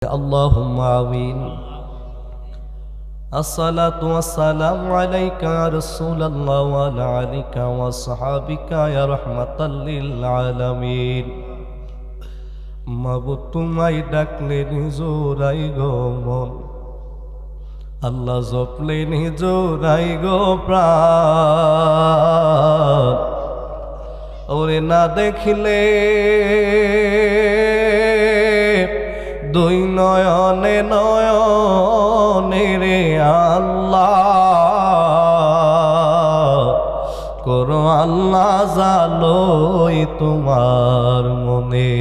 اللهم آمين. الصلاة والسلام عليك يا رسول الله وعلى آلك وصحابك يا رحمة للعالمين. মাবুদ তোমায় ডাকলে নিজরাই গো মন, আল্লাহ জপলে নিজরাই গো প্রাণ। ওরে না দেখিলে দুই নয়নে নয়নে রে আল্লাহ, করো আল্লাহ জালোই তোমার মনে।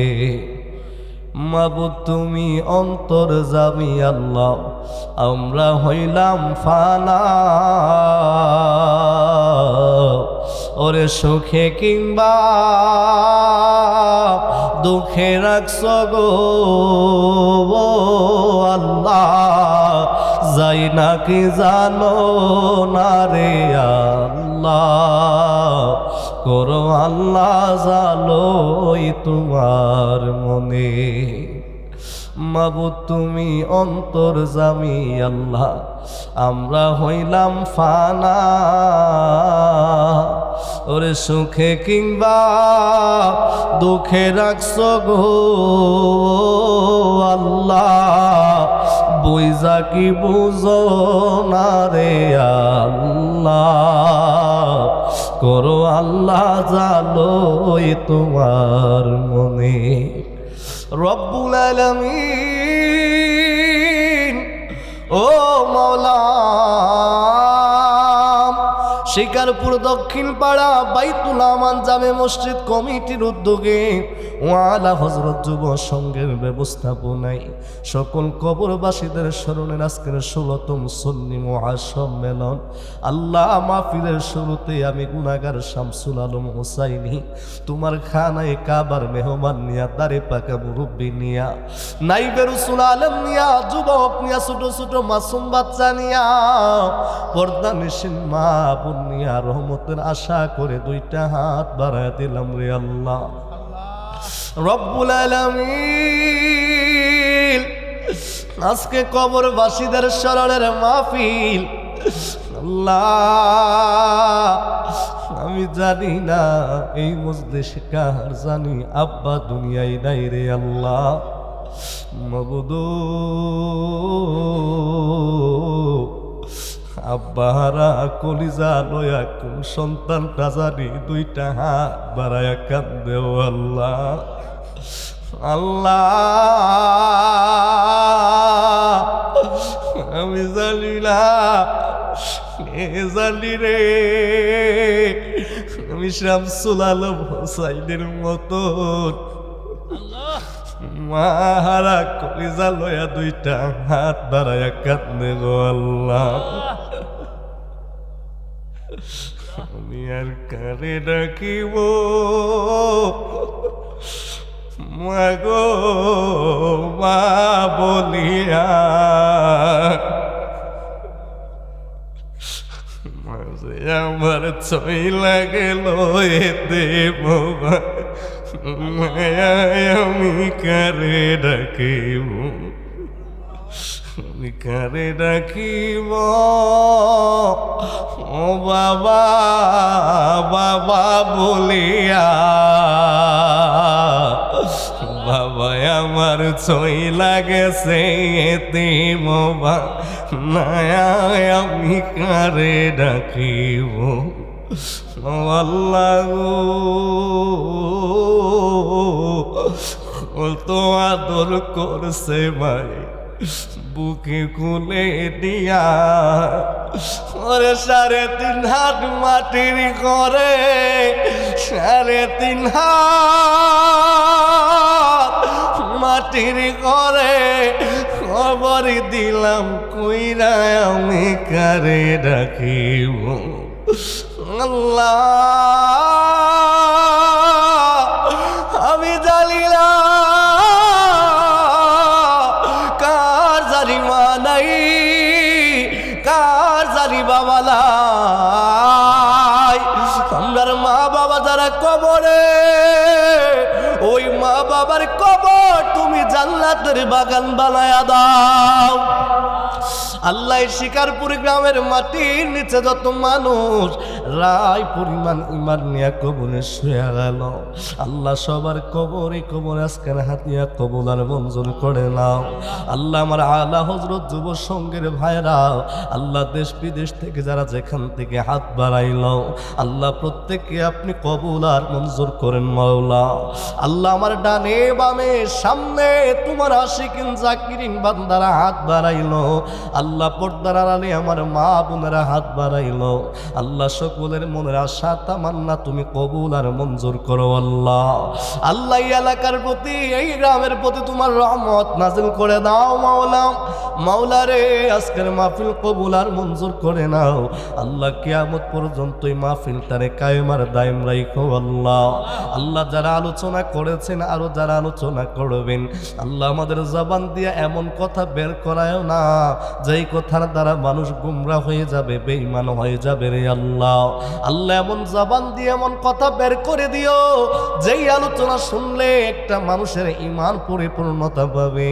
মাবুদ তুমি অন্তর্যামী আল্লাহ, আমরা হইলাম ফানা। ওরে সুখে কিংবা দুঃখে রাখছ গো আল্লাহ, যাই নাকি জানো না রে আল্লাহ, করো আল্লাহ জালোই তোমার মনে। মাবুদ তুমি অন্তর্যামী আল্লাহ, আমরা হইলাম ফানা। ওরে সুখে কিংবা দুঃখে রাখছ গো আল্লাহ, বুঝা কি বুঝো না রে আল্লাহ, করো আল্লাহ জালোই তোমার মনে। রব্বুল আলামিন ও মাওলা, শিকারপুর দক্ষিণ পাড়া বাইতুল আমান জামে মসজিদ কমিটির উদ্যোগে ওয়ালা হযরত যুব সংঘের ব্যবস্থাপনায় সকল কবরবাসীদের স্মরণের আজকের 16তম সুন্নি মহাসম্মেলন। আল্লাহ মাহফিলের শুরুতে আমি গুনাহগার শামসুল আলম হুসাইনি তোমার খানায় কাবার মেহমান নিয়া, দারে পাকা মুরব্বী নিয়া, নাইবে রসুল আলম নিয়া, যুবক নিয়া, ছোট ছোট মাসুম বাচ্চা নিয়া, পর্দা নিশিন মা বোন নিয়া রহমতের আশা করে দুইটা হাত বাড়ায় দিলাম রে আল্লাহ। রব্বুল আলামিন আজকে কবরবাসীদের স্মরণের মাহফিল। আল্লাহ আমি জানি না এই মজলিসে কার জানি আব্বা দুনিয়ায় নাই রে আল্লাহ। মাবুদ আব্বাহারা কলিজা লয়া কোন সন্তানটা জানি দুইটা হাত বাড়ায়া কান্দে ও আল্লাহ। আল্লাহ আমি জানি না, জানি রে আমি শামসুল আলম হুসাইনের মতন মাহারা কলিজা লয়া দুইটা হাত বাড়ায়া কান্দে গো আল্লাহ। আমি আর কারে ডাকিব মাগো মা বলিয়া, মাঝে আমার ছই লাগেল এতে বাবা, মায়ায় আমি কারে ডাকিব, আমি কারে ডাকিব ও বাবা বাবা বলিয়া। বাবা আমার ছই লাগেছে এতে বাবা, মায়ায় আমি কারে ডাকিব ও আল্লাহ গো। তো আদর করছে ভাই বুকে খুলে দিয়া, ওরে 3.5 হাত মাটির করে, 3.5 হাত মাটির করে খবর দিলাম কইরা, আমি কারে ডাকিব আল্লাহ। আমি জানি না কার জানি মা নাই, কার জানি বাবা নাই। আমরার মা বাবা যারা কবরে, ওই মা বাবার কবর তুমি জান্নাতের বাগান বানায়া দাও। আল্লাহ শিকারপুর গ্রামের মাটির নিচে যত মানুষ রায় পরিমাণ ইমান নিয়ে কবরে শুয়ে গেল, আল্লাহ সবার কবরে কবরে আজকের হাতিয়া কবুল আর মঞ্জুর করে নাও। আল্লাহ আমার আলা হযরত যুব সঙ্গের ভাইরা, আল্লাহ দেশ বিদেশ থেকে যারা যেখান থেকে হাত বাড়াইল, আল্লাহ প্রত্যেককে আপনি কবুল আর মঞ্জুর করেন মাওলা। আল্লাহ আমার ডানে বামে সামনে তোমার আশিকিন জাকিরিন বান্দারা হাত বাড়াইল, আল্লাহ পর্দার আড়ালে আমার মা বোনেরা হাত বাড়াইল, আল্লাহ সকলের মনের আশা তামান্না তুমি কবুল আর মঞ্জুর করো আল্লাহ। আল্লাহ এই এলাকার প্রতি এই গ্রামের প্রতি তোমার রহমত নাজিল করে দাও মাওলা। মাওলা রে আজকের মাহফিল কবুল আর মঞ্জুর করে নাও আল্লাহ। কিয়ামত পর্যন্ত এই মাহফিলটারে কায়েম আর দায়েম রাখো আল্লাহ। আল্লাহ যারা আলোচনা করেছেন আরো যারা আলোচনা করবেন, আল্লাহ আমাদের জবান দিয়ে এমন কথা বের করায় না যেই কথার দ্বারা মানুষ গুমরাহ হয়ে যাবে, বেঈমান হয়ে যাবে রে আল্লাহ। আল্লাহ এমন জবান দিয়ে এমন কথা বের করে দিও যেই আলোচনা শুনলে একটা মানুষের ঈমান পরিপূর্ণতা পাবে,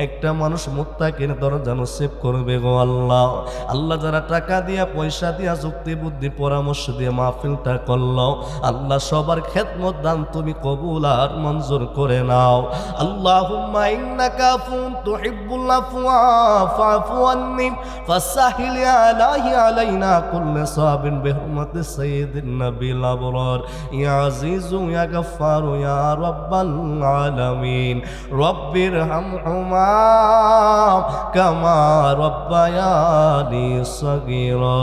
একটা মানুষ মুত্তাকির দরজা নসিব করবে গো আল্লাহ। আল্লাহ যারা টাকা দিয়া পয়সা দিয়া যুক্তি বুদ্ধি পরামর্শ দিয়ে মাহফিলটা করলো, আল্লাহ সবার খেদমত দান তুমি কবুল আর মঞ্জুর করে নাও। আল্লাহুম্মা ইন্নাকা আফুন তুহিব্বুল আফওয়া ফাফু আন্নি ফাসাহিল আলাহি আলাইনা কুল্লা সাবিন বিহুরমাতি সাইয়্যিদিন নাবিল আবরার ইয়া আজিজু ইয়া গফফারু ইয়া রাব্বাল আলামিন রব্বির হামহুমা কামা রব্বায়ানি সগীরা।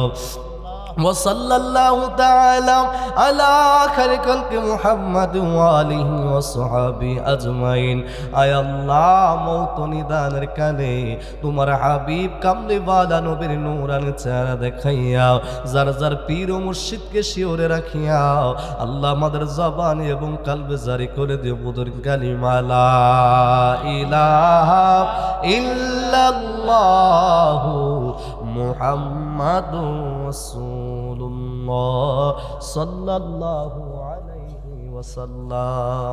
وصلى الله تعالى على خير خلق محمد وآله وصحبه أجمعين। আয় আল্লাহ মওত নিদানের কালে তোমার হাবিব কামলি ওয়ালা নবীর নূরানি চেহারা দেখাইয়া যার যার পীর ও মুর্শিদকে শিওরে রাখিয়া আল্লাহ আমাদের জবান এবং কলবে জারি করে দিও বুদুর কালিমা লা ইলাহা ইল্লাল্লাহু মুহাম্মাদুর রাসূলুল্লাহ সাল্লাল্লাহু আলাইহি ওয়াসাল্লাম।